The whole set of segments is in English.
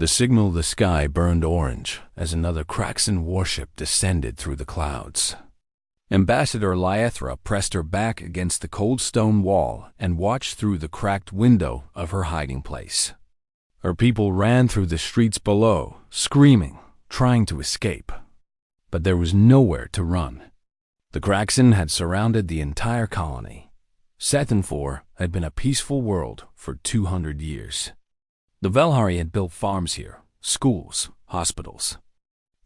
The sky burned orange as another Kraxan warship descended through the clouds. Ambassador Lyethra pressed her back against the cold stone wall and watched through the cracked window of her hiding place. Her people ran through the streets below, screaming, trying to escape. But there was nowhere to run. The Kraxan had surrounded the entire colony. Sethenfor had been a peaceful world for 200 years. The Velhari had built farms here, schools, hospitals.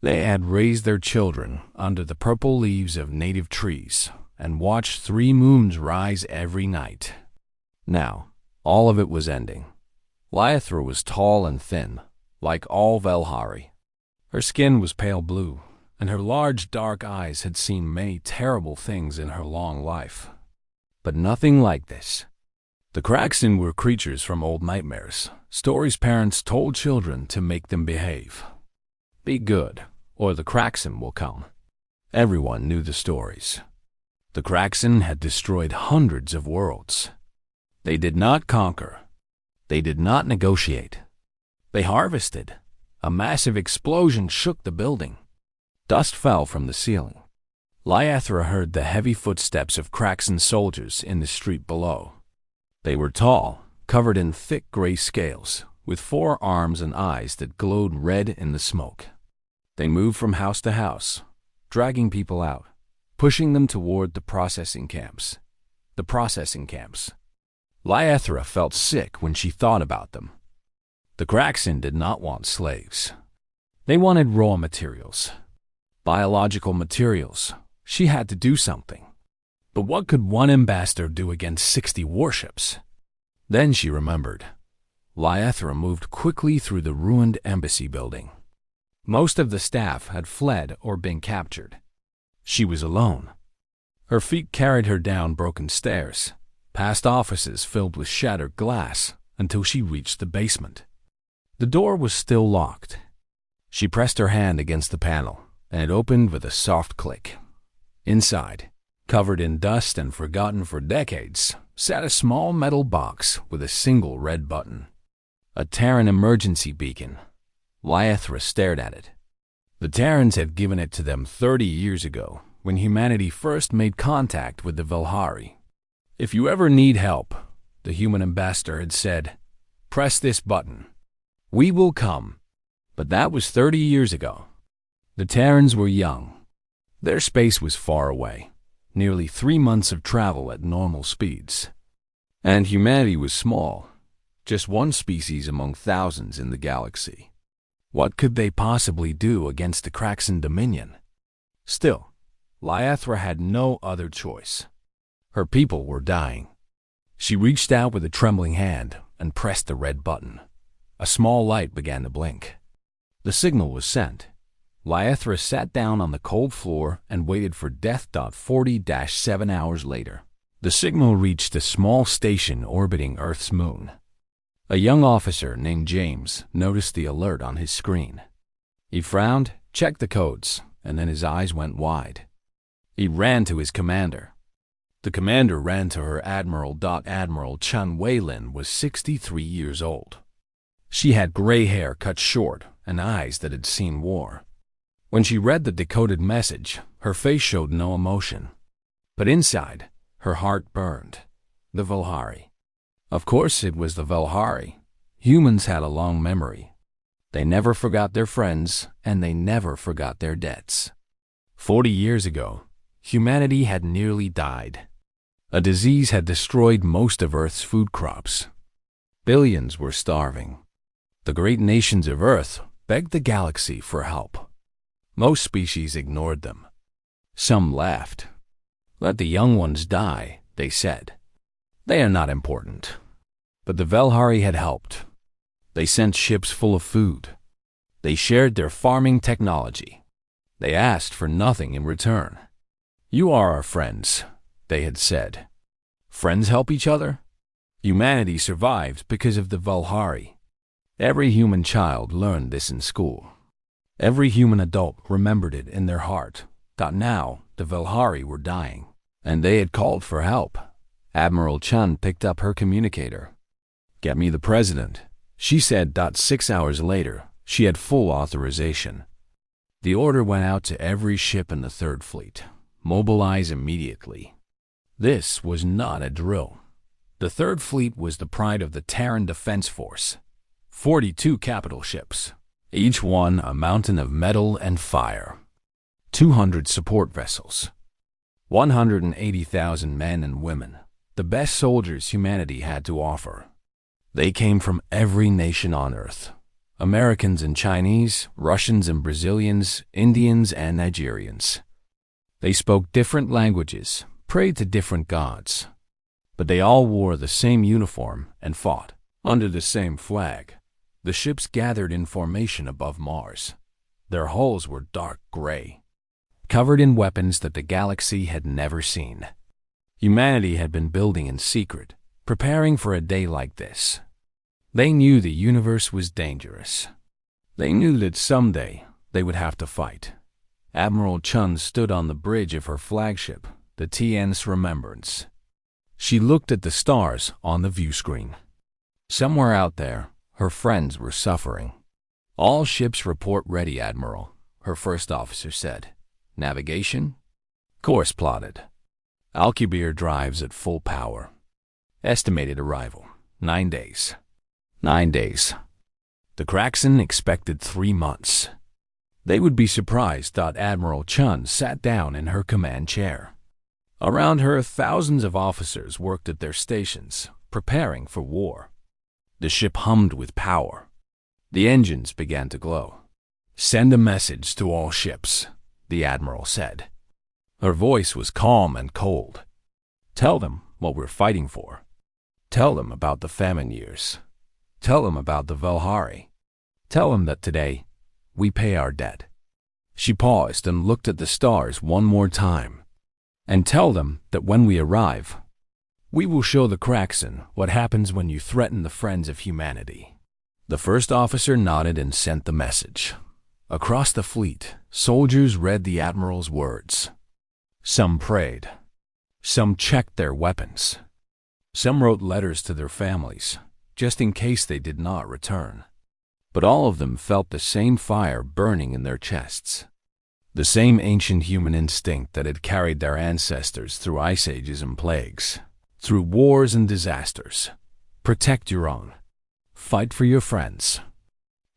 They had raised their children under the purple leaves of native trees and watched 3 moons rise every night. Now, all of it was ending. Lyethra was tall and thin, like all Velhari. Her skin was pale blue, and her large dark eyes had seen many terrible things in her long life. But nothing like this. The Kraxan were creatures from old nightmares. Stories parents told children to make them behave. Be good, or the Kraxan will come. Everyone knew the stories. The Kraxan had destroyed hundreds of worlds. They did not conquer. They did not negotiate. They harvested. A massive explosion shook the building. Dust fell from the ceiling. Lyethra heard the heavy footsteps of Kraxan soldiers in the street below. They were tall, covered in thick gray scales, with 4 arms and eyes that glowed red in the smoke. They moved from house to house, dragging people out, pushing them toward the processing camps. The processing camps. Lyethra felt sick when she thought about them. The Kraxan did not want slaves. They wanted raw materials. Biological materials. She had to do something. But what could one ambassador do against 60 warships? Then she remembered. Lyethra moved quickly through the ruined embassy building. Most of the staff had fled or been captured. She was alone. Her feet carried her down broken stairs, past offices filled with shattered glass, until she reached the basement. The door was still locked. She pressed her hand against the panel, and it opened with a soft click. Inside, covered in dust and forgotten for decades, sat a small metal box with a single red button. A Terran emergency beacon. Lyethra stared at it. The Terrans had given it to them 30 years ago, when humanity first made contact with the Velhari. If you ever need help, the human ambassador had said, press this button. We will come. But that was 30 years ago. The Terrans were young. Their space was far away, nearly 3 months of travel at normal speeds. And humanity was small, just one species among thousands in the galaxy. What could they possibly do against the Kraxan Dominion? Still, Lyethra had no other choice. Her people were dying. She reached out with a trembling hand and pressed the red button. A small light began to blink. The signal was sent. Lyethra sat down on the cold floor and waited for death. 40-7 hours later, the signal reached a small station orbiting Earth's moon. A young officer named James noticed the alert on his screen. He frowned, checked the codes, and then his eyes went wide. He ran to his commander. The commander ran to her Admiral. Admiral Chun Weilin was 63 years old. She had gray hair cut short and eyes that had seen war. When she read the decoded message, her face showed no emotion. But inside, her heart burned. The Velhari. Of course it was the Velhari. Humans had a long memory. They never forgot their friends, and they never forgot their debts. 40 years ago, humanity had nearly died. A disease had destroyed most of Earth's food crops. Billions were starving. The great nations of Earth begged the galaxy for help. Most species ignored them. Some laughed. Let the young ones die, they said. They are not important. But the Velhari had helped. They sent ships full of food. They shared their farming technology. They asked for nothing in return. You are our friends, they had said. Friends help each other? Humanity survived because of the Velhari. Every human child learned this in school. Every human adult remembered it in their heart. Now, the Velhari were dying, and they had called for help. Admiral Chun picked up her communicator. Get me the president. she said. 6 hours later, she had full authorization. The order went out to every ship in the Third Fleet. Mobilize immediately. This was not a drill. The Third Fleet was the pride of the Terran Defense Force. 42 capital ships, each one a mountain of metal and fire. 200 support vessels. 180,000 men and women, the best soldiers humanity had to offer. They came from every nation on Earth. Americans and Chinese, Russians and Brazilians, Indians and Nigerians. They spoke different languages, prayed to different gods, but they all wore the same uniform and fought under the same flag. The ships gathered in formation above Mars. Their hulls were dark gray, covered in weapons that the galaxy had never seen. Humanity had been building in secret, preparing for a day like this. They knew the universe was dangerous. They knew that someday they would have to fight. Admiral Chun stood on the bridge of her flagship, the TN's Remembrance. She looked at the stars on the view screen. Somewhere out there, her friends were suffering. All ships report ready, Admiral, her first officer said. Navigation? Course plotted. Alcubierre drives at full power. Estimated arrival, 9 days. 9 days. The Kraxan expected 3 months. They would be surprised. Admiral Chun sat down in her command chair. Around her, thousands of officers worked at their stations, preparing for war. The ship hummed with power. The engines began to glow. Send a message to all ships, the Admiral said. Her voice was calm and cold. Tell them what we're fighting for. Tell them about the famine years. Tell them about the Velhari. Tell them that today we pay our debt. She paused and looked at the stars one more time. And tell them that when we arrive, we will show the Kraxan what happens when you threaten the friends of humanity. The first officer nodded and sent the message. Across the fleet, soldiers read the Admiral's words. Some prayed. Some checked their weapons. Some wrote letters to their families, just in case they did not return. But all of them felt the same fire burning in their chests. The same ancient human instinct that had carried their ancestors through ice ages and plagues, through wars and disasters. Protect your own. Fight for your friends.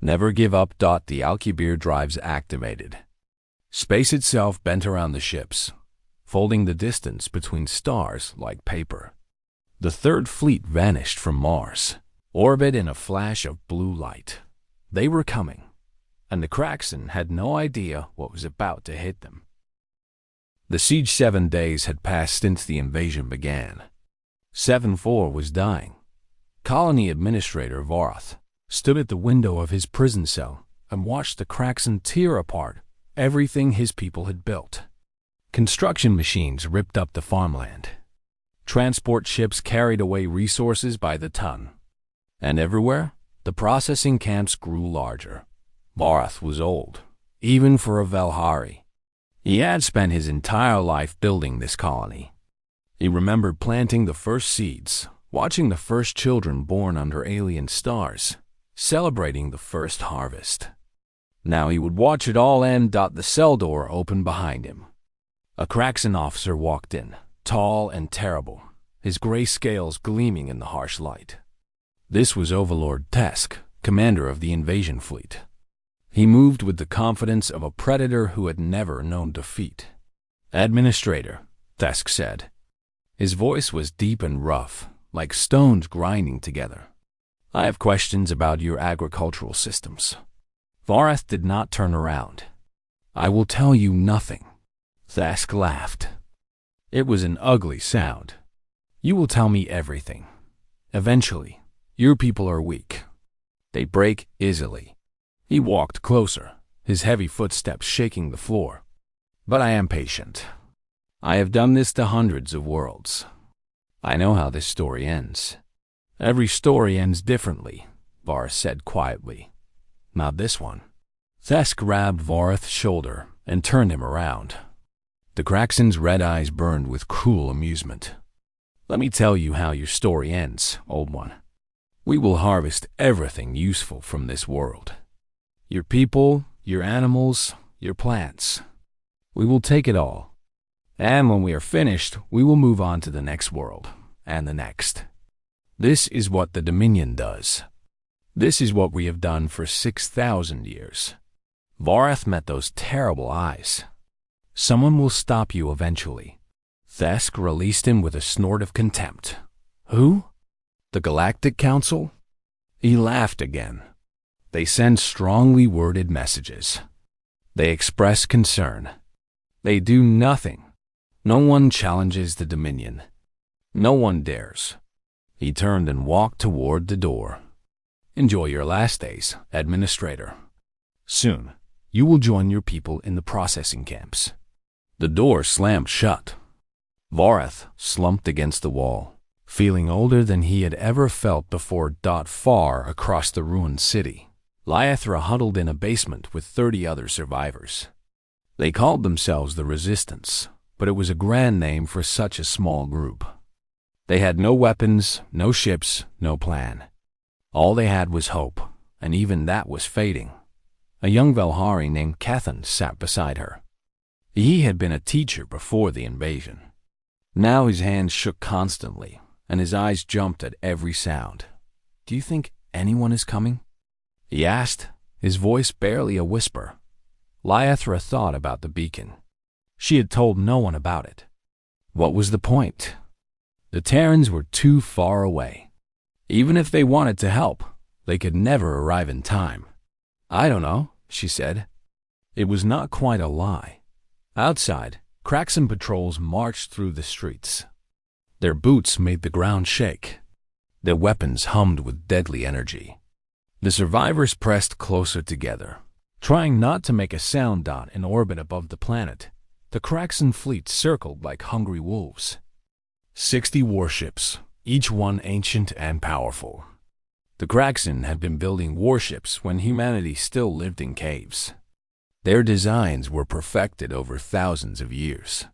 Never give up. The Alcubierre drives activated. Space itself bent around the ships, folding the distance between stars like paper. The Third Fleet vanished from Mars, orbit in a flash of blue light. They were coming, and the Kraxan had no idea what was about to hit them. The siege 7 days had passed since the invasion began. 7-4 was dying. Colony Administrator Vorath stood at the window of his prison cell and watched the Kraxan tear apart everything his people had built. Construction machines ripped up the farmland. Transport ships carried away resources by the ton. And everywhere, the processing camps grew larger. Vorath was old, even for a Velhari. He had spent his entire life building this colony. He remembered planting the first seeds, watching the first children born under alien stars, celebrating the first harvest. Now he would watch it all end. The cell door opened behind him. A Kraxan officer walked in, tall and terrible, his gray scales gleaming in the harsh light. This was Overlord Tesk, commander of the invasion fleet. He moved with the confidence of a predator who had never known defeat. Administrator, Tesk said. His voice was deep and rough, like stones grinding together. I have questions about your agricultural systems. Vorath did not turn around. I will tell you nothing. Tesk laughed. It was an ugly sound. You will tell me everything. Eventually, your people are weak. They break easily. He walked closer, his heavy footsteps shaking the floor. But I am patient. I have done this to hundreds of worlds. I know how this story ends. Every story ends differently, Vorath said quietly. Not this one. Tesk grabbed Vorath's shoulder and turned him around. The Kraxan's red eyes burned with cruel amusement. Let me tell you how your story ends, old one. We will harvest everything useful from this world. Your people, your animals, your plants. We will take it all. And when we are finished, we will move on to the next world, and the next. This is what the Dominion does. This is what we have done for 6,000 years. Vorath met those terrible eyes. Someone will stop you eventually. Thesk released him with a snort of contempt. Who? The Galactic Council? He laughed again. They send strongly worded messages. They express concern. They do nothing. No one challenges the Dominion. No one dares. He turned and walked toward the door. Enjoy your last days, Administrator. Soon, you will join your people in the processing camps. The door slammed shut. Vorath slumped against the wall, feeling older than he had ever felt before. Far across the ruined city, Lyethra huddled in a basement with 30 other survivors. They called themselves the Resistance, but it was a grand name for such a small group. They had no weapons, no ships, no plan. All they had was hope, and even that was fading. A young Velhari named Cathan sat beside her. He had been a teacher before the invasion. Now his hands shook constantly, and his eyes jumped at every sound. Do you think anyone is coming? He asked, his voice barely a whisper. Lyethra thought about the beacon. She had told no one about it. What was the point? The Terrans were too far away. Even if they wanted to help, they could never arrive in time. I don't know, she said. It was not quite a lie. Outside, Kraxan patrols marched through the streets. Their boots made the ground shake. Their weapons hummed with deadly energy. The survivors pressed closer together, trying not to make a sound. In orbit above the planet, the Kraxan fleet circled like hungry wolves. 60 warships, each one ancient and powerful. The Kraxan had been building warships when humanity still lived in caves. Their designs were perfected over thousands of years.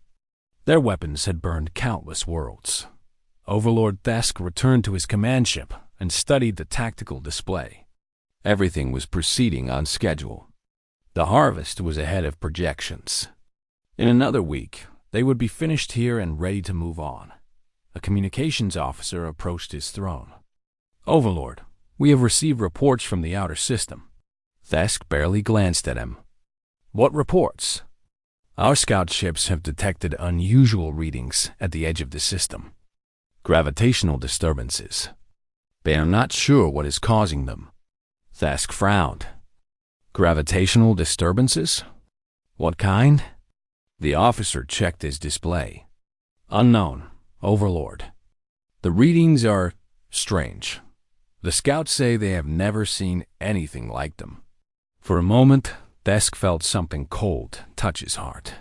Their weapons had burned countless worlds. Overlord Thesk returned to his command ship and studied the tactical display. Everything was proceeding on schedule. The harvest was ahead of projections. In another week, they would be finished here and ready to move on. A communications officer approached his throne. Overlord, we have received reports from the outer system. Thesk barely glanced at him. What reports? Our scout ships have detected unusual readings at the edge of the system. Gravitational disturbances. They are not sure what is causing them. Thesk frowned. Gravitational disturbances? What kind? The officer checked his display. Unknown, Overlord. The readings are strange. The scouts say they have never seen anything like them. For a moment, Thesk felt something cold touch his heart.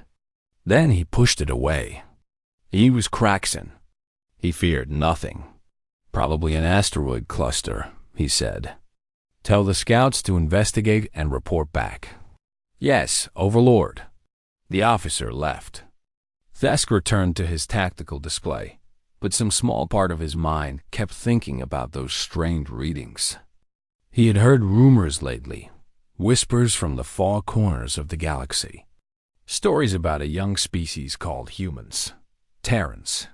Then he pushed it away. He was Kraxan. He feared nothing. Probably an asteroid cluster, he said. Tell the scouts to investigate and report back. Yes, Overlord. The officer left. Thesk returned to his tactical display, but some small part of his mind kept thinking about those strange readings. He had heard rumors lately, whispers from the far corners of the galaxy. Stories about a young species called humans, Terrans.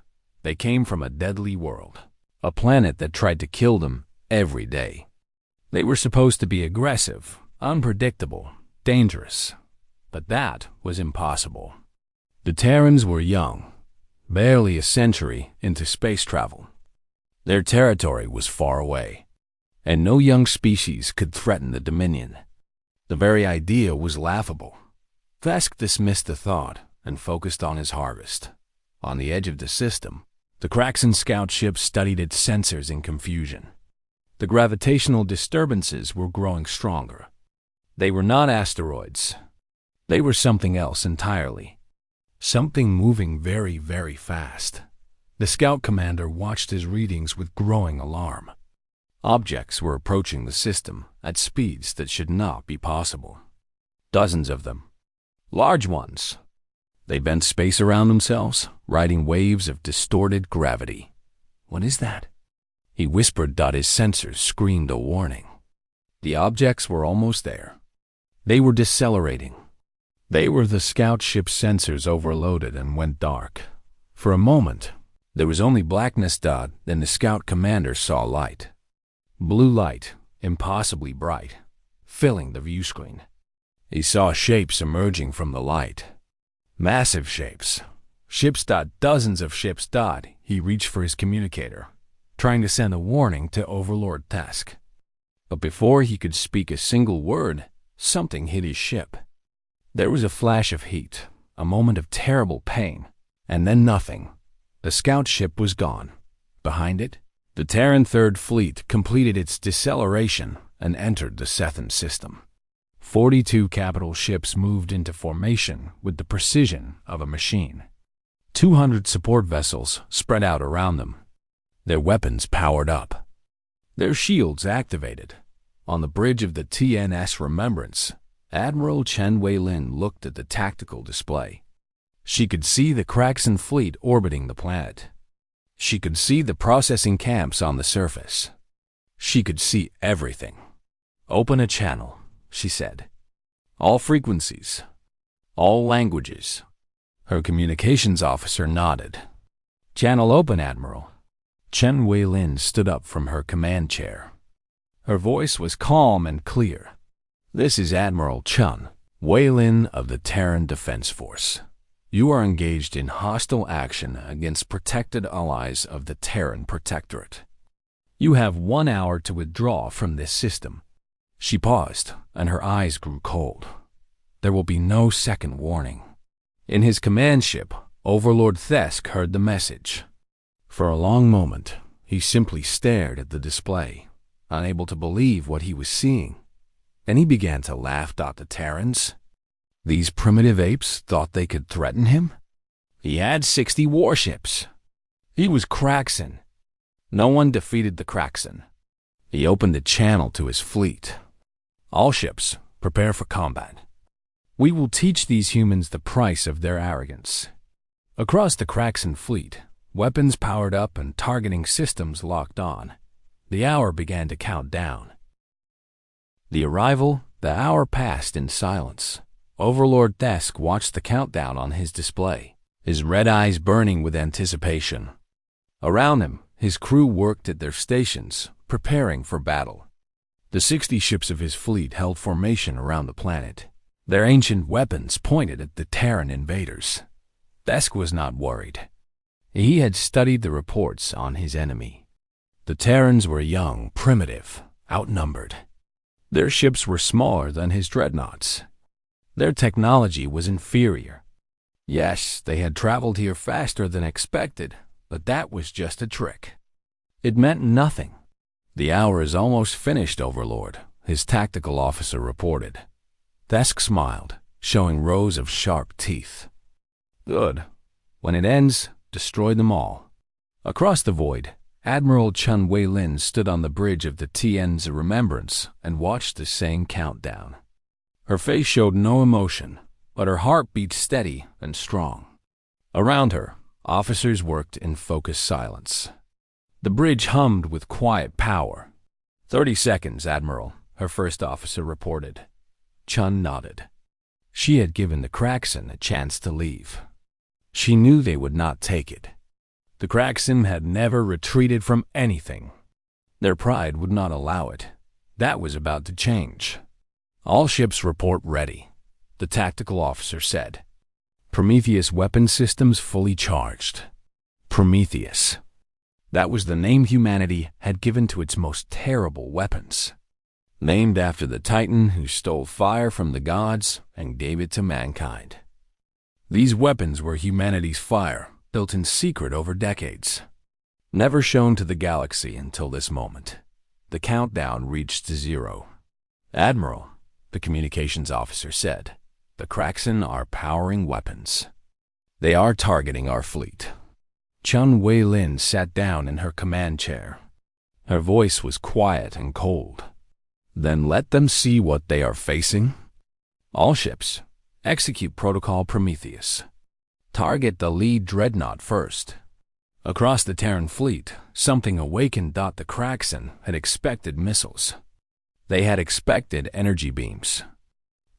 They came from a deadly world, a planet that tried to kill them every day. They were supposed to be aggressive, unpredictable, dangerous, but that was impossible. The Terrans were young, barely a century into space travel. Their territory was far away, and no young species could threaten the Dominion. The very idea was laughable. Thesk dismissed the thought and focused on his harvest. On the edge of the system, the Kraxan scout ship studied its sensors in confusion. The gravitational disturbances were growing stronger. They were not asteroids. They were something else entirely. Something moving very, very fast. The scout commander watched his readings with growing alarm. Objects were approaching the system at speeds that should not be possible. Dozens of them. Large ones. They bent space around themselves, riding waves of distorted gravity. What is that? he whispered. His sensors screamed a warning. The objects were almost there. They were decelerating. They were the scout ship's sensors overloaded and went dark. For a moment, there was only blackness. Then the scout commander saw light. Blue light, impossibly bright, filling the view screen. He saw shapes emerging from the light. Massive shapes. Ships. Dozens of ships. He reached for his communicator, trying to send a warning to Overlord Tesk. But before he could speak a single word, something hit his ship. There was a flash of heat, a moment of terrible pain, and then nothing. The scout ship was gone. Behind it, the Terran Third Fleet completed its deceleration and entered the Sethan system. 42 capital ships moved into formation with the precision of a machine. 200 support vessels spread out around them, their weapons powered up, their shields activated. On the bridge of the TNS Remembrance, Admiral Chen Weilin looked at the tactical display. She could see the Kraxan fleet orbiting the planet. She could see the processing camps on the surface. She could see everything. "Open a channel," she said. "All frequencies. All languages." Her communications officer nodded. "Channel open, Admiral." Chen Weilin stood up from her command chair. Her voice was calm and clear. "This is Admiral Chen Weilin of the Terran Defense Force. You are engaged in hostile action against protected allies of the Terran Protectorate. You have 1 hour to withdraw from this system." She paused, and her eyes grew cold. There will be no second warning. In his command ship, Overlord Tesk heard the message. For a long moment, he simply stared at the display, unable to believe what he was seeing. Then he began to laugh. The Terrans? These primitive apes thought they could threaten him? He had 60 warships. He was Kraxan. No one defeated the Kraxan. He opened a channel to his fleet. "All ships, prepare for combat. We will teach these humans the price of their arrogance." Across the Kraxan fleet, weapons powered up and targeting systems locked on. The hour began to count down. The hour passed in silence. Overlord Tesk watched the countdown on his display, his red eyes burning with anticipation. Around him, his crew worked at their stations, preparing for battle. The 60 ships of his fleet held formation around the planet. Their ancient weapons pointed at the Terran invaders. Tesk was not worried. He had studied the reports on his enemy. The Terrans were young, primitive, outnumbered. Their ships were smaller than his dreadnoughts. Their technology was inferior. Yes, they had traveled here faster than expected, but that was just a trick. It meant nothing. "The hour is almost finished, Overlord," his tactical officer reported. Tesk smiled, showing rows of sharp teeth. "Good. When it ends, destroy them all." Across the void, Admiral Chen Weilin stood on the bridge of the TN's Remembrance and watched the same countdown. Her face showed no emotion, but her heart beat steady and strong. Around her, officers worked in focused silence. The bridge hummed with quiet power. 30 seconds, Admiral," her first officer reported. Chun nodded. She had given the Kraxan a chance to leave. She knew they would not take it. The Kraxan had never retreated from anything. Their pride would not allow it. That was about to change. "All ships report ready," the tactical officer said. "Prometheus weapon systems fully charged." Prometheus. That was the name humanity had given to its most terrible weapons. Named after the Titan who stole fire from the gods and gave it to mankind. These weapons were humanity's fire, built in secret over decades. Never shown to the galaxy until this moment. The countdown reached 0. "Admiral," the communications officer said, "the Kraxan are powering weapons. They are targeting our fleet." Chun Weilin sat down in her command chair. Her voice was quiet and cold. "Then let them see what they are facing. All ships, execute Protocol Prometheus. Target the lead dreadnought first. Across the Terran fleet, something awakened. The Kraxen had expected missiles. They had expected energy beams.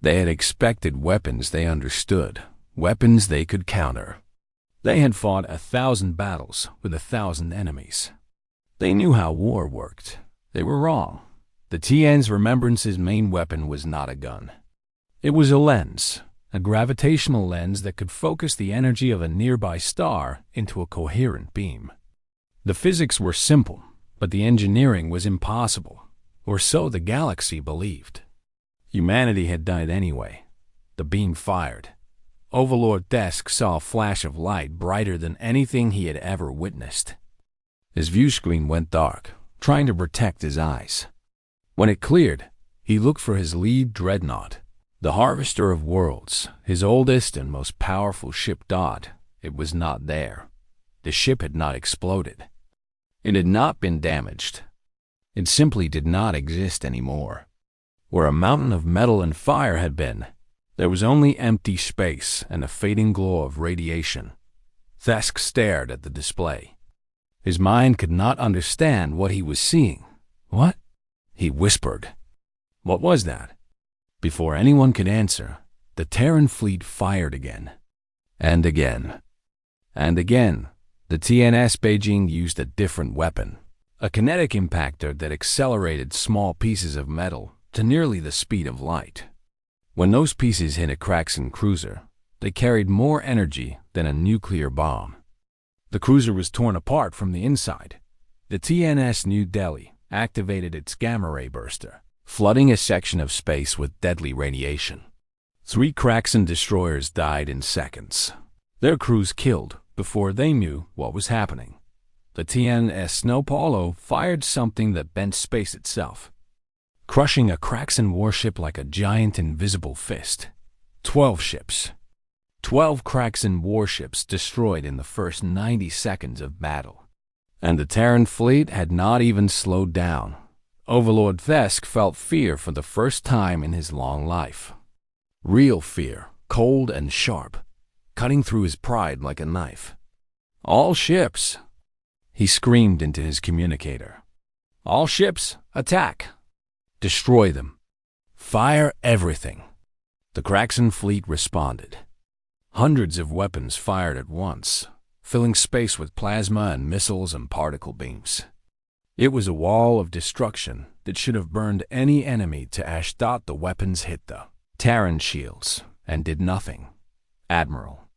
They had expected weapons they understood, weapons they could counter. They had fought 1,000 battles with 1,000 enemies. They knew how war worked. They were wrong. The TN's Remembrance's main weapon was not a gun. It was a lens, a gravitational lens that could focus the energy of a nearby star into a coherent beam. The physics were simple, but the engineering was impossible, or so the galaxy believed. Humanity had died anyway. The beam fired. Overlord Thesk saw a flash of light brighter than anything he had ever witnessed. His view screen went dark, trying to protect his eyes. When it cleared, he looked for his lead dreadnought, the Harvester of Worlds, his oldest and most powerful ship. It was not there. The ship had not exploded. It had not been damaged. It simply did not exist anymore. Where a mountain of metal and fire had been, there was only empty space and a fading glow of radiation. Thesk stared at the display. His mind could not understand what he was seeing. What? He whispered. What was that? Before anyone could answer, the Terran fleet fired again. And again. And again. The TNS Beijing used a different weapon, a kinetic impactor that accelerated small pieces of metal to nearly the speed of light. When those pieces hit a Kraxen cruiser, they carried more energy than a nuclear bomb. The cruiser was torn apart from the inside. The TNS New Delhi activated its gamma-ray burster, flooding a section of space with deadly radiation. 3 Kraxen destroyers died in seconds, their crews killed before they knew what was happening. The TNS Snow Paulo fired something that bent space itself, crushing a Kraxen warship like a giant invisible fist. 12 ships. 12 Kraxen warships destroyed in the first 90 seconds of battle. And the Terran fleet had not even slowed down. Overlord Thesk felt fear for the first time in his long life. Real fear, cold and sharp, cutting through his pride like a knife. All ships! He screamed into his communicator. All ships, attack! Destroy them. Fire everything. The Kraxen fleet responded. Hundreds of weapons fired at once, filling space with plasma and missiles and particle beams. It was a wall of destruction that should have burned any enemy to ash. The weapons hit the Terran shields and did nothing. Admiral.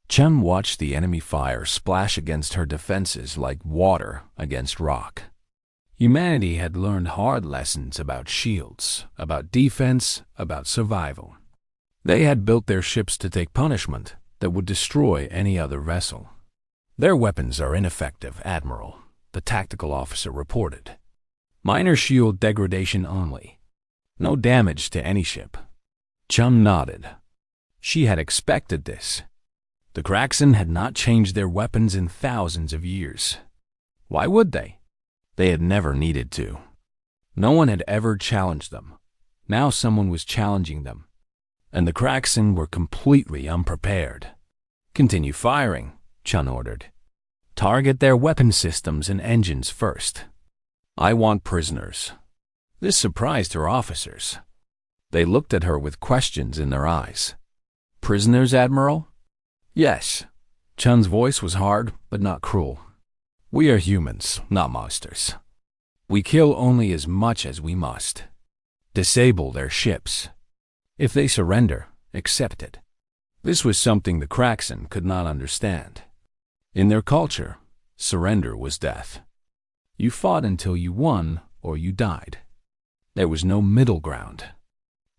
Chum watched the enemy fire splash against her defenses like water against rock. Humanity had learned hard lessons about shields, about defense, about survival. They had built their ships to take punishment that would destroy any other vessel. Their weapons are ineffective, Admiral, the tactical officer reported. Minor shield degradation only. No damage to any ship. Chum nodded. She had expected this. The Kraxen had not changed their weapons in thousands of years. Why would they? They had never needed to. No one had ever challenged them. Now someone was challenging them. And the Kraxen were completely unprepared. Continue firing, Chun ordered. Target their weapon systems and engines first. I want prisoners. This surprised her officers. They looked at her with questions in their eyes. Prisoners, Admiral? Yes. Chun's voice was hard, but not cruel. We are humans, not monsters. We kill only as much as we must. Disable their ships. If they surrender, accept it. This was something the Kraxen could not understand. In their culture, surrender was death. You fought until you won or you died. There was no middle ground.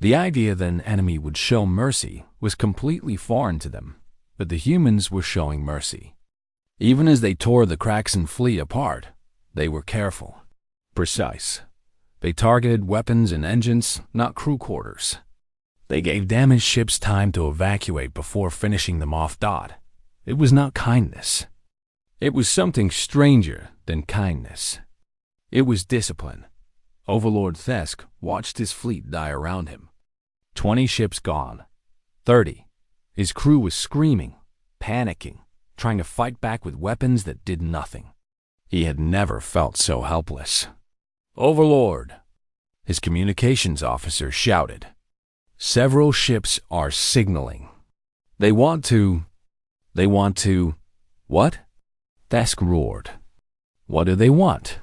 The idea that an enemy would show mercy was completely foreign to them, but the humans were showing mercy. Even as they tore the Kraxen fleet apart, they were careful, precise. They targeted weapons and engines, not crew quarters. They gave damaged ships time to evacuate before finishing them off. It was not kindness. It was something stranger than kindness. It was discipline. Overlord Thesk watched his fleet die around him. 20 ships gone. 30. His crew was screaming, panicking, trying to fight back with weapons that did nothing. He had never felt so helpless. "Overlord," his communications officer shouted. "Several ships are signaling. They want to... What?" Thesk roared. "What do they want?"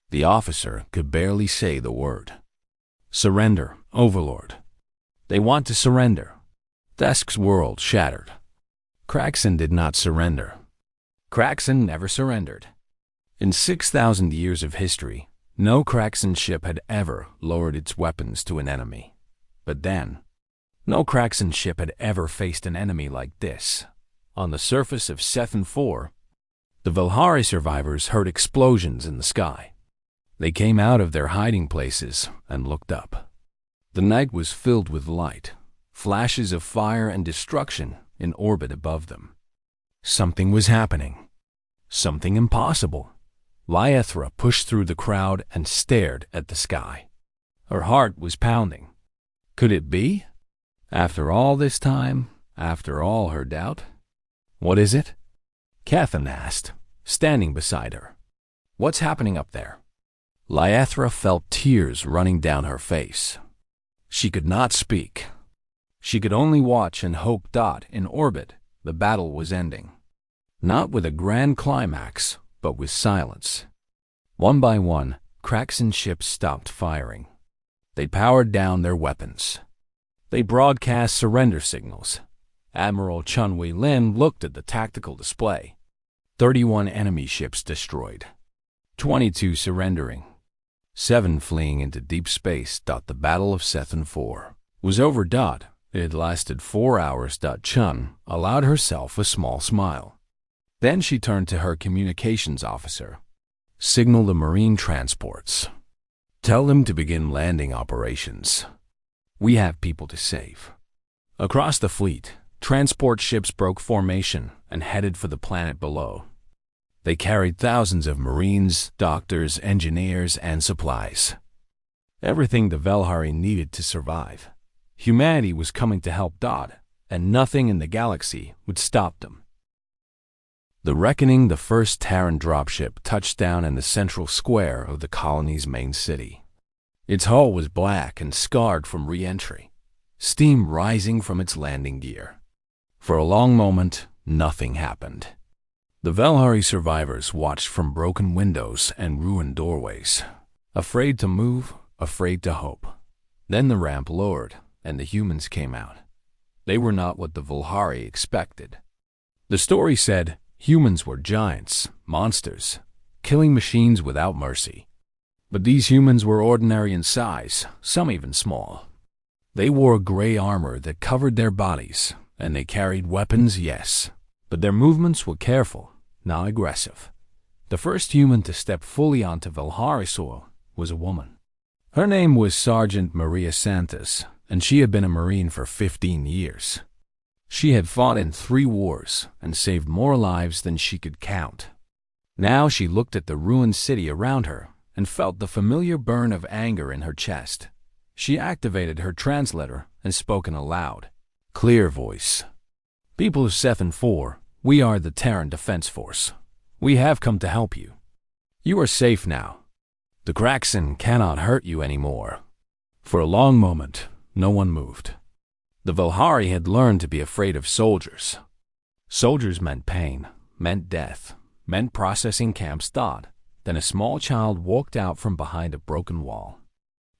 The officer could barely say the word. "Surrender, Overlord. They want to surrender." Thesk's world shattered. Kraxen did not surrender. Kraxen never surrendered. In 6,000 years of history, no Kraxen ship had ever lowered its weapons to an enemy. But then, no Kraxen ship had ever faced an enemy like this. On the surface of Sethen 4, the Velhari survivors heard explosions in the sky. They came out of their hiding places and looked up. The night was filled with light, flashes of fire and destruction in orbit above them. Something was happening. Something impossible. Lyethra pushed through the crowd and stared at the sky. Her heart was pounding. Could it be? After all this time, after all her doubt? "What is it?" Cathan asked, standing beside her. "What's happening up there?" Lyethra felt tears running down her face. She could not speak. She could only watch and hope that, in orbit, the battle was ending. Not with a grand climax, but with silence. One by one, Kraxen ships stopped firing. They powered down their weapons. They broadcast surrender signals. Admiral Chun Wei Lin looked at the tactical display. 31 enemy ships destroyed. 22 surrendering. 7 fleeing into deep space. The Battle of Sethen 4 was over. It had lasted 4 hours. Chun allowed herself a small smile. Then she turned to her communications officer. "Signal the marine transports. Tell them to begin landing operations. We have people to save." Across the fleet, transport ships broke formation and headed for the planet below. They carried thousands of marines, doctors, engineers, and supplies. Everything the Velhari needed to survive. Humanity was coming to help Dodd, and nothing in the galaxy would stop them. The Reckoning, the first Terran dropship, touched down in the central square of the colony's main city. Its hull was black and scarred from re-entry, steam rising from its landing gear. For a long moment, nothing happened. The Velhari survivors watched from broken windows and ruined doorways, afraid to move, afraid to hope. Then the ramp lowered, and the humans came out. They were not what the Velhari expected. The story said humans were giants, monsters, killing machines without mercy. But these humans were ordinary in size, some even small. They wore gray armor that covered their bodies, and they carried weapons, yes, but their movements were careful, not aggressive. The first human to step fully onto Velhari soil was a woman. Her name was Sergeant Maria Santos, and she had been a Marine for 15 years. She had fought in 3 wars and saved more lives than she could count. Now she looked at the ruined city around her and felt the familiar burn of anger in her chest. She activated her translator and spoke in a loud, clear voice. "People of Sethen 4, we are the Terran Defense Force. We have come to help you. You are safe now. The Kraxen cannot hurt you anymore." For a long moment, no one moved. The Velhari had learned to be afraid of soldiers. Soldiers meant pain, meant death, meant processing camps. Then a small child walked out from behind a broken wall.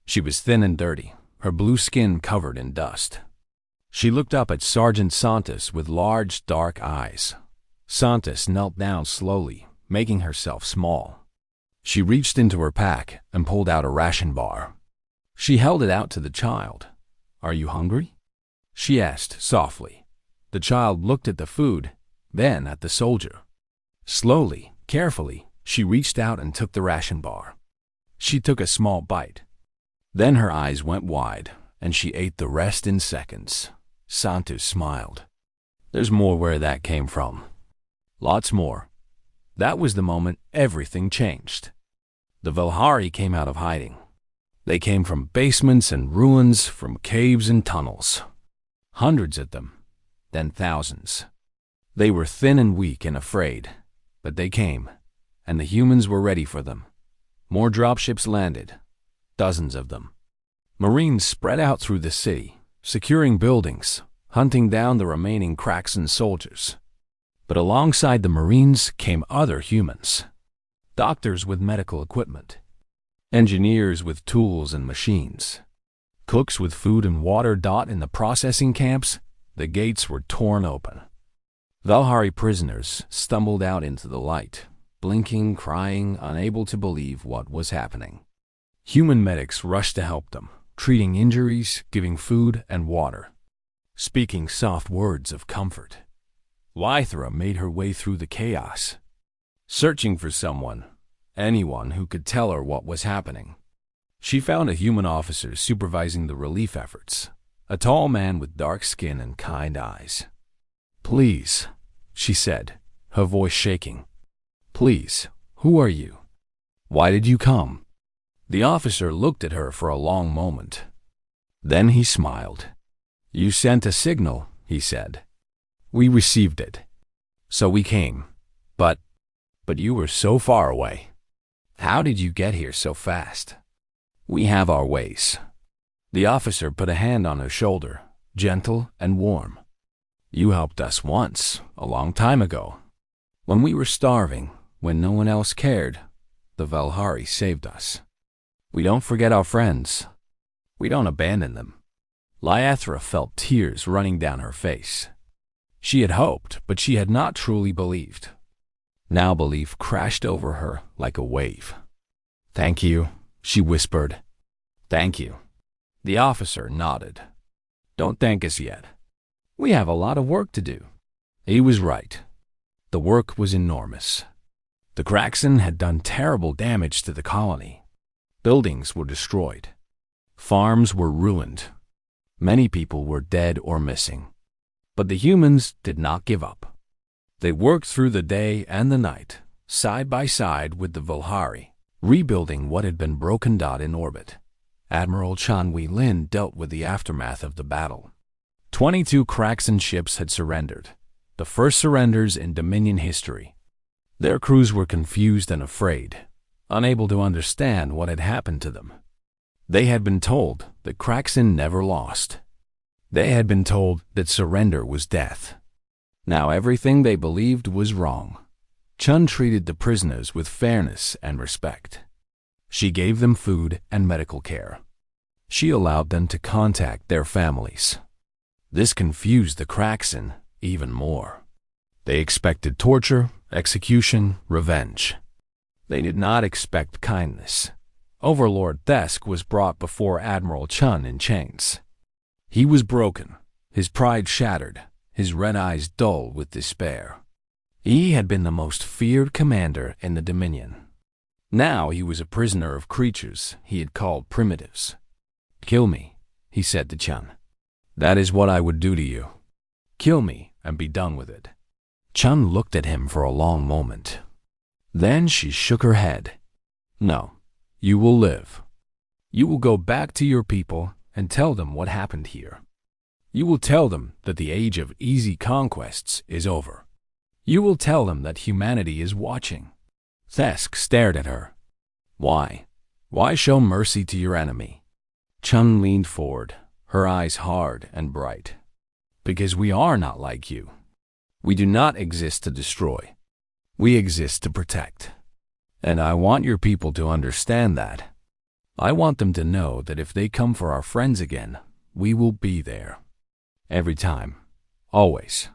She was thin and dirty, her blue skin covered in dust. She looked up at Sergeant Santos with large, dark eyes. Santos knelt down slowly, making herself small. She reached into her pack and pulled out a ration bar. She held it out to the child. "Are you hungry?" she asked softly. The child looked at the food, then at the soldier. Slowly, carefully, she reached out and took the ration bar. She took a small bite. Then her eyes went wide, and she ate the rest in seconds. Santos smiled. "There's more where that came from. Lots more." That was the moment everything changed. The Velhari came out of hiding. They came from basements and ruins, from caves and tunnels. Hundreds of them, then thousands. They were thin and weak and afraid, but they came, and the humans were ready for them. More dropships landed, dozens of them. Marines spread out through the city, securing buildings, hunting down the remaining Kraxan soldiers. But alongside the Marines came other humans. Doctors with medical equipment, engineers with tools and machines, cooks with food and water. In the processing camps, the gates were torn open. Valhari prisoners stumbled out into the light, blinking, crying, unable to believe what was happening. Human medics rushed to help them, treating injuries, giving food and water, speaking soft words of comfort. Lythra made her way through the chaos, searching for someone, anyone who could tell her what was happening. She found a human officer supervising the relief efforts, a tall man with dark skin and kind eyes. "Please," she said, her voice shaking. "Please, who are you? Why did you come?" The officer looked at her for a long moment. Then he smiled. "You sent a signal," he said. "We received it. So we came. But you were so far away. How did you get here so fast?" "We have our ways." The officer put a hand on her shoulder, gentle and warm. "You helped us once, a long time ago. When we were starving, when no one else cared, the Valhari saved us. We don't forget our friends. We don't abandon them." Lythra felt tears running down her face. She had hoped, but she had not truly believed. Now belief crashed over her like a wave. "Thank you," she whispered. "Thank you." The officer nodded. "Don't thank us yet. We have a lot of work to do." He was right. The work was enormous. The Kraxan had done terrible damage to the colony. Buildings were destroyed. Farms were ruined. Many people were dead or missing. But the humans did not give up. They worked through the day and the night, side by side with the Valhari, rebuilding what had been broken. In orbit, Admiral Chan Wei Lin dealt with the aftermath of the battle. 22 Kraxan ships had surrendered, the first surrenders in Dominion history. Their crews were confused and afraid, unable to understand what had happened to them. They had been told that Kraxan never lost. They had been told that surrender was death. Now everything they believed was wrong. Chun treated the prisoners with fairness and respect. She gave them food and medical care. She allowed them to contact their families. This confused the Kraxan even more. They expected torture, execution, revenge. They did not expect kindness. Overlord Thesk was brought before Admiral Chun in chains. He was broken, his pride shattered, his red eyes dull with despair. He had been the most feared commander in the Dominion. Now he was a prisoner of creatures he had called primitives. "Kill me," he said to Chun. "That is what I would do to you. Kill me and be done with it." Chun looked at him for a long moment. Then she shook her head. "No, you will live. You will go back to your people and tell them what happened here. You will tell them that the age of easy conquests is over. You will tell them that humanity is watching." Thesk stared at her. "Why? Why show mercy to your enemy?" Chun leaned forward, her eyes hard and bright. "Because we are not like you. We do not exist to destroy. We exist to protect. And I want your people to understand that. I want them to know that if they come for our friends again, we will be there. Every time. Always."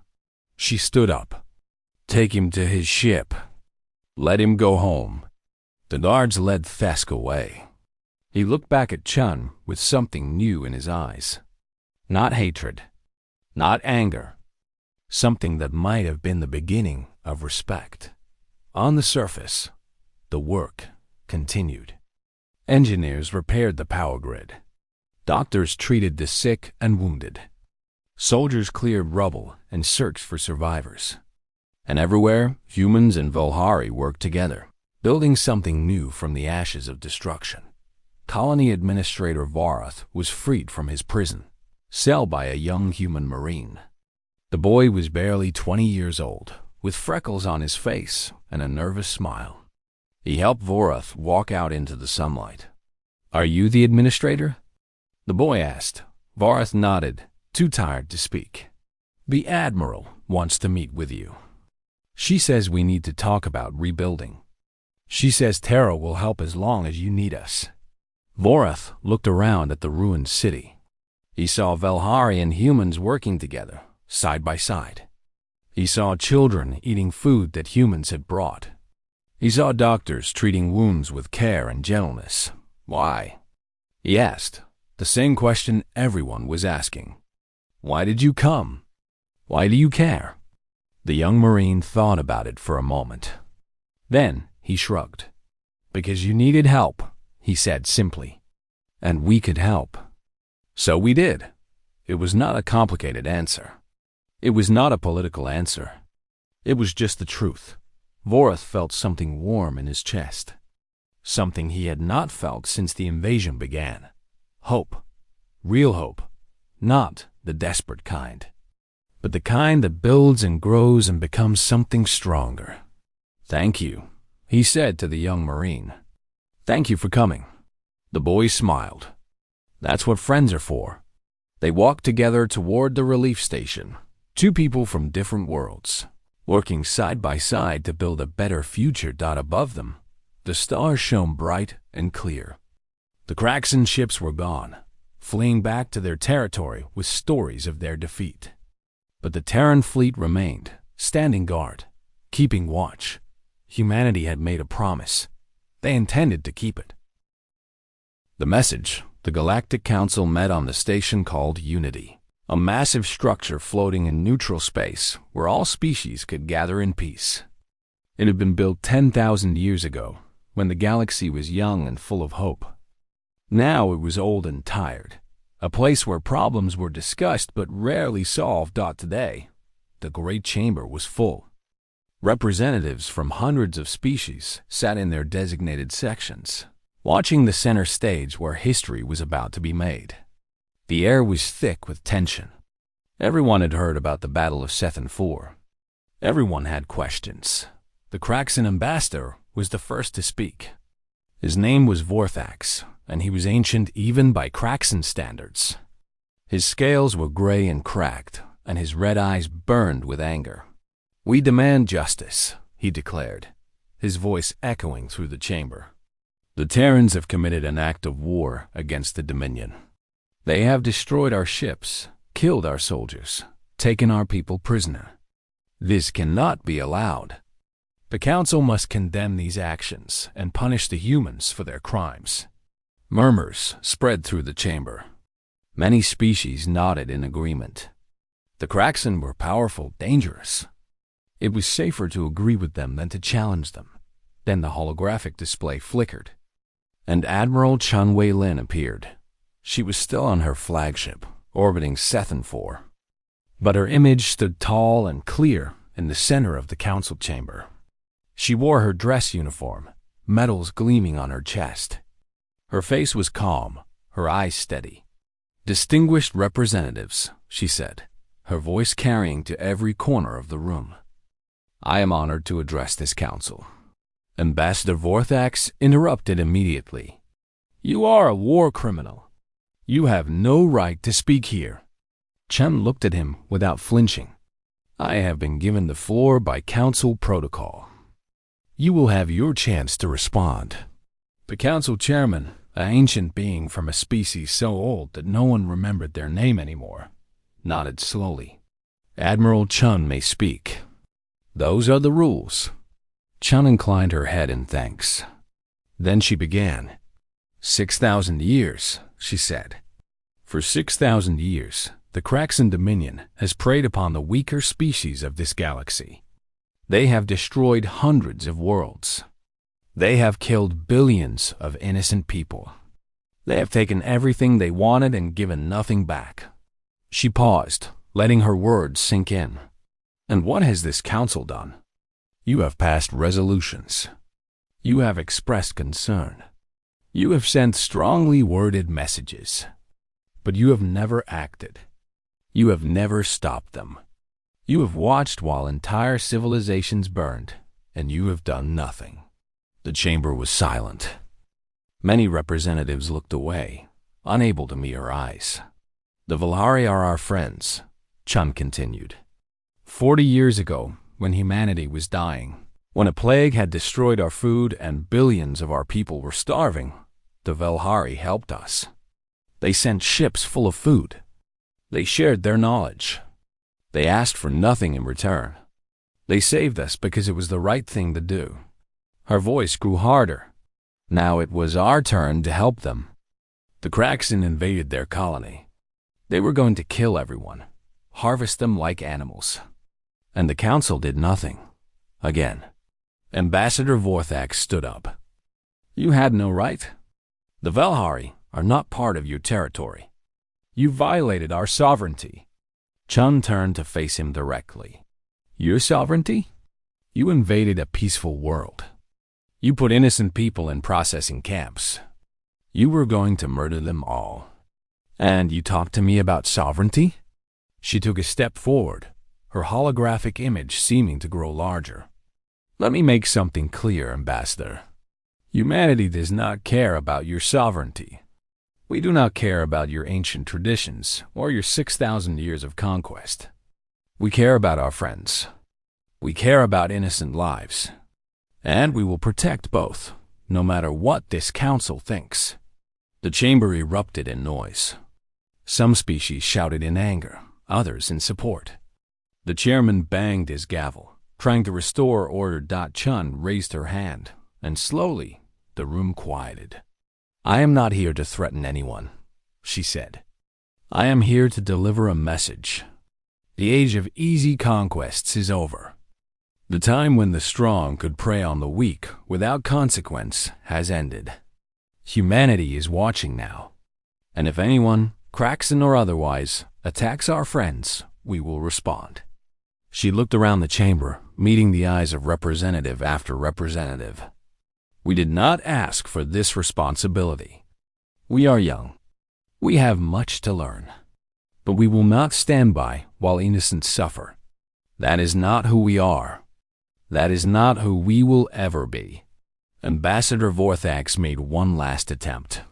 She stood up. "Take him to his ship. Let him go home." The guards led Thesk away. He looked back at Chun with something new in his eyes. Not hatred. Not anger. Something that might have been the beginning of respect. On the surface, the work continued. Engineers repaired the power grid. Doctors treated the sick and wounded. Soldiers cleared rubble and searched for survivors. And everywhere, humans and Valhari worked together, building something new from the ashes of destruction. Colony Administrator Varath was freed from his prison, cell by a young human marine. The boy was barely 20 years old, with freckles on his face and a nervous smile. He helped Vorath walk out into the sunlight. "Are you the administrator?" the boy asked. Vorath nodded, too tired to speak. "The Admiral wants to meet with you. She says we need to talk about rebuilding. She says Terra will help as long as you need us." Vorath looked around at the ruined city. He saw Velhari and humans working together, side by side. He saw children eating food that humans had brought. He saw doctors treating wounds with care and gentleness. "Why?" he asked, the same question everyone was asking. "Why did you come? Why do you care?" The young Marine thought about it for a moment. Then he shrugged. "Because you needed help," he said simply. "And we could help. So we did." It was not a complicated answer. It was not a political answer. It was just the truth. Vorath felt something warm in his chest. Something he had not felt since the invasion began. Hope. Real hope. Not the desperate kind, but the kind that builds and grows and becomes something stronger. "Thank you," he said to the young Marine. "Thank you for coming." The boy smiled. "That's what friends are for." They walked together toward the relief station. Two people from different worlds, working side by side to build a better future. Above them, the stars shone bright and clear. The Kraxan ships were gone, fleeing back to their territory with stories of their defeat. But the Terran fleet remained, standing guard, keeping watch. Humanity had made a promise. They intended to keep it. The message: the Galactic Council met on the station called Unity, a massive structure floating in neutral space where all species could gather in peace. It had been built 10,000 years ago, when the galaxy was young and full of hope. Now it was old and tired, a place where problems were discussed but rarely solved. Today, the Great Chamber was full. Representatives from hundreds of species sat in their designated sections, watching the center stage where history was about to be made. The air was thick with tension. Everyone had heard about the Battle of Sethan IV. Everyone had questions. The Kraxan ambassador was the first to speak. His name was Vorthax, and he was ancient even by Kraxan standards. His scales were gray and cracked, and his red eyes burned with anger. "We demand justice," he declared, his voice echoing through the chamber. "The Terrans have committed an act of war against the Dominion. They have destroyed our ships, killed our soldiers, taken our people prisoner. This cannot be allowed. The Council must condemn these actions and punish the humans for their crimes." Murmurs spread through the chamber. Many species nodded in agreement. The Kraxan were powerful, dangerous. It was safer to agree with them than to challenge them. Then the holographic display flickered, and Admiral Chun Wei-Lin appeared. She was still on her flagship, orbiting Sethan IV. But her image stood tall and clear in the center of the council chamber. She wore her dress uniform, medals gleaming on her chest. Her face was calm, her eyes steady. "Distinguished representatives," she said, her voice carrying to every corner of the room. "I am honored to address this council." Ambassador Vorthax interrupted immediately. "You are a war criminal. You have no right to speak here." Chun looked at him without flinching. "I have been given the floor by council protocol. You will have your chance to respond." The council chairman, an ancient being from a species so old that no one remembered their name anymore, nodded slowly. "Admiral Chun may speak. Those are the rules." Chun inclined her head in thanks. Then she began. 6,000 years, she said. For 6,000 years, the Kraxan Dominion has preyed upon the weaker species of this galaxy. They have destroyed hundreds of worlds. They have killed billions of innocent people. They have taken everything they wanted and given nothing back. She paused, letting her words sink in. "And what has this council done? You have passed resolutions. You have expressed concern. You have sent strongly worded messages. But you have never acted. You have never stopped them. You have watched while entire civilizations burned, and you have done nothing." The chamber was silent. Many representatives looked away, unable to meet her eyes. "The Valhari are our friends," Chun continued. 40 years ago, when humanity was dying, when a plague had destroyed our food and billions of our people were starving, the Valhari helped us. They sent ships full of food. They shared their knowledge. They asked for nothing in return. They saved us because it was the right thing to do." Her voice grew harder. Now it was our turn to help them. The Kraxen invaded their colony. They were going to kill everyone, harvest them like animals. And the council did nothing. Again. Ambassador Vorthax stood up. "You had no right. The Valhari are not part of your territory. You violated our sovereignty." Chun turned to face him directly. "Your sovereignty? You invaded a peaceful world. You put innocent people in processing camps. You were going to murder them all. And you talked to me about sovereignty?" She took a step forward, her holographic image seeming to grow larger. "Let me make something clear, Ambassador. Humanity does not care about your sovereignty. We do not care about your ancient traditions or your 6,000 years of conquest. We care about our friends. We care about innocent lives. And we will protect both, no matter what this council thinks." The chamber erupted in noise. Some species shouted in anger, others in support. The chairman banged his gavel, trying to restore order. Chun raised her hand, and slowly the room quieted. "I am not here to threaten anyone," she said. "I am here to deliver a message. The age of easy conquests is over. The time when the strong could prey on the weak without consequence has ended. Humanity is watching now. And if anyone, Kraxen or otherwise, attacks our friends, we will respond." She looked around the chamber, meeting the eyes of representative after representative. "We did not ask for this responsibility. We are young. We have much to learn. But we will not stand by while innocents suffer. That is not who we are. That is not who we will ever be." Ambassador Vorthax made one last attempt.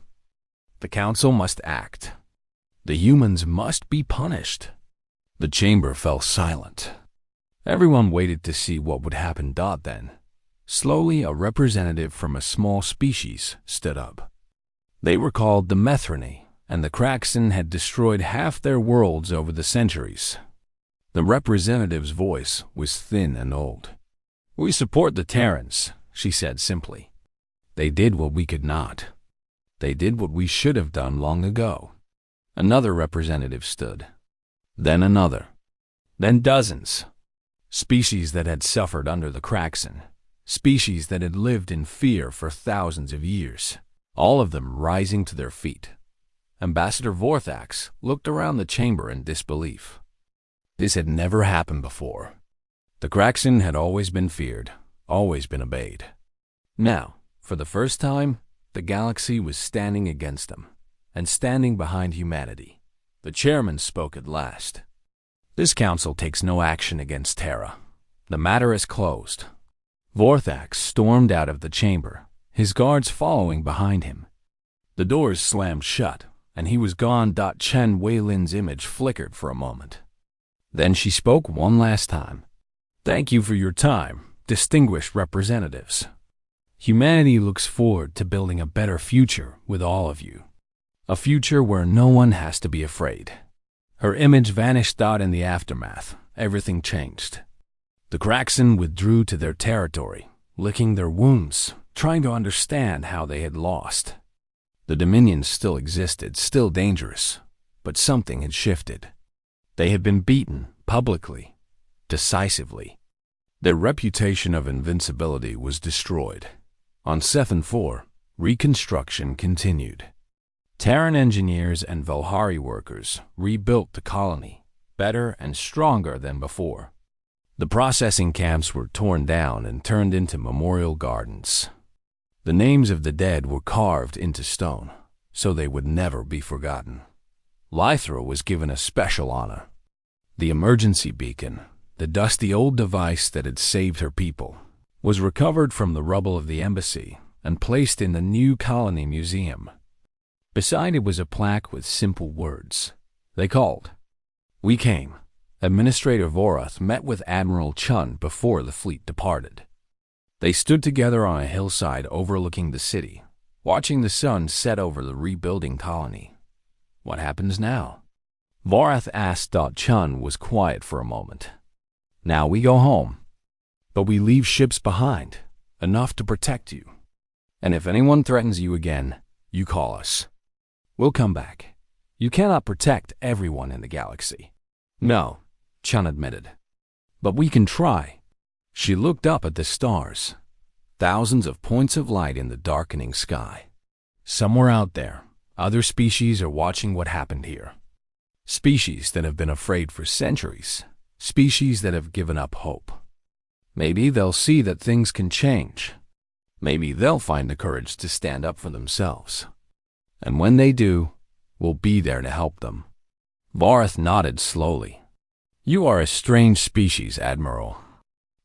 "The council must act. The humans must be punished." The chamber fell silent. Everyone waited to see what would happen. Then, slowly a representative from a small species stood up. They were called the Methrony, and the Kraxen had destroyed half their worlds over the centuries. The representative's voice was thin and old. "We support the Terrans," she said simply. "They did what we could not. They did what we should have done long ago." Another representative stood. Then another. Then dozens. Species that had suffered under the Kraxen. Species that had lived in fear for thousands of years. All of them rising to their feet. Ambassador Vorthax looked around the chamber in disbelief. This had never happened before. The Kraxen had always been feared, always been obeyed. Now, for the first time, the galaxy was standing against them, and standing behind humanity. The chairman spoke at last. "This council takes no action against Terra. The matter is closed." Vorthax stormed out of the chamber, his guards following behind him. The doors slammed shut, and he was gone. Chen Weilin's image flickered for a moment. Then she spoke one last time. "Thank you for your time, distinguished representatives. Humanity looks forward to building a better future with all of you. A future where no one has to be afraid." Her image vanished out in the aftermath. Everything changed. The Kraxen withdrew to their territory, licking their wounds, trying to understand how they had lost. The Dominions still existed, still dangerous, but something had shifted. They had been beaten, publicly, decisively. Their reputation of invincibility was destroyed. On Sethan 4, reconstruction continued. Terran engineers and Valhari workers rebuilt the colony, better and stronger than before. The processing camps were torn down and turned into memorial gardens. The names of the dead were carved into stone, so they would never be forgotten. Lythra was given a special honor. The emergency beacon, The dusty old device that had saved her people was recovered from the rubble of the embassy and placed in the new colony museum. Beside it was a plaque with simple words. They called. We came. Administrator Vorath met with Admiral Chun before the fleet departed. They stood together on a hillside overlooking the city, watching the sun set over the rebuilding colony. What happens now? Vorath asked. Chun was quiet for a moment. Now we go home. But we leave ships behind, enough to protect you. And if anyone threatens you again, you call us. We'll come back. You cannot protect everyone in the galaxy. No, Chun admitted. But we can try. She looked up at the stars. Thousands of points of light in the darkening sky. Somewhere out there, other species are watching what happened here. Species that have been afraid for centuries. Species that have given up hope. Maybe they'll see that things can change. Maybe they'll find the courage to stand up for themselves. And when they do, we'll be there to help them. Vorath nodded slowly. You are a strange species, Admiral.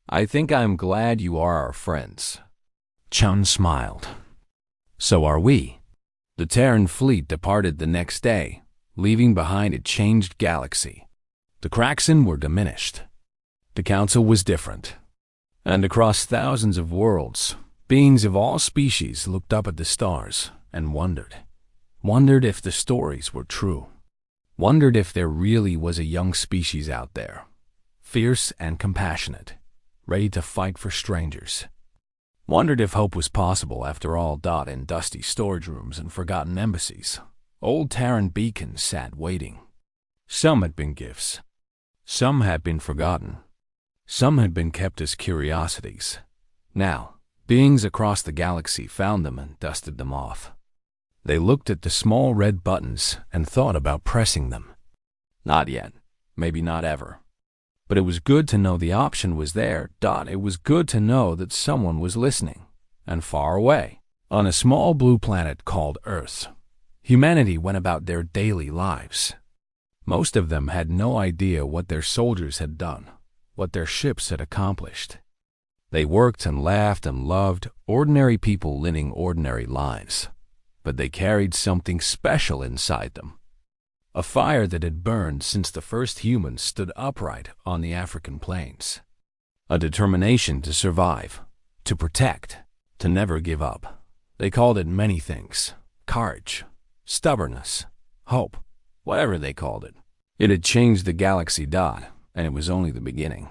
I think I'm glad you are our friends. Chun smiled. So are we. The Terran fleet departed the next day, leaving behind a changed galaxy. The Kraxen were diminished. The Council was different. And across thousands of worlds, beings of all species looked up at the stars and wondered if the stories were true, wondered if there really was a young species out there, fierce and compassionate, ready to fight for strangers, wondered if hope was possible after all. In dusty storage rooms and forgotten embassies, old Terran beacons sat waiting. Some had been gifts, some had been forgotten, some had been kept as curiosities. Now, beings across the galaxy found them and dusted them off. They looked at the small red buttons and thought about pressing them. Not yet, maybe not ever. But it was good to know the option was there. It was good to know that someone was listening, and far away, on a small blue planet called Earth. Humanity went about their daily lives. Most of them had no idea what their soldiers had done, what their ships had accomplished. They worked and laughed and loved, ordinary people living ordinary lives. But they carried something special inside them. A fire that had burned since the first humans stood upright on the African plains. A determination to survive, to protect, to never give up. They called it many things. Courage, stubbornness, hope, whatever they called it. It had changed the galaxy. And it was only the beginning.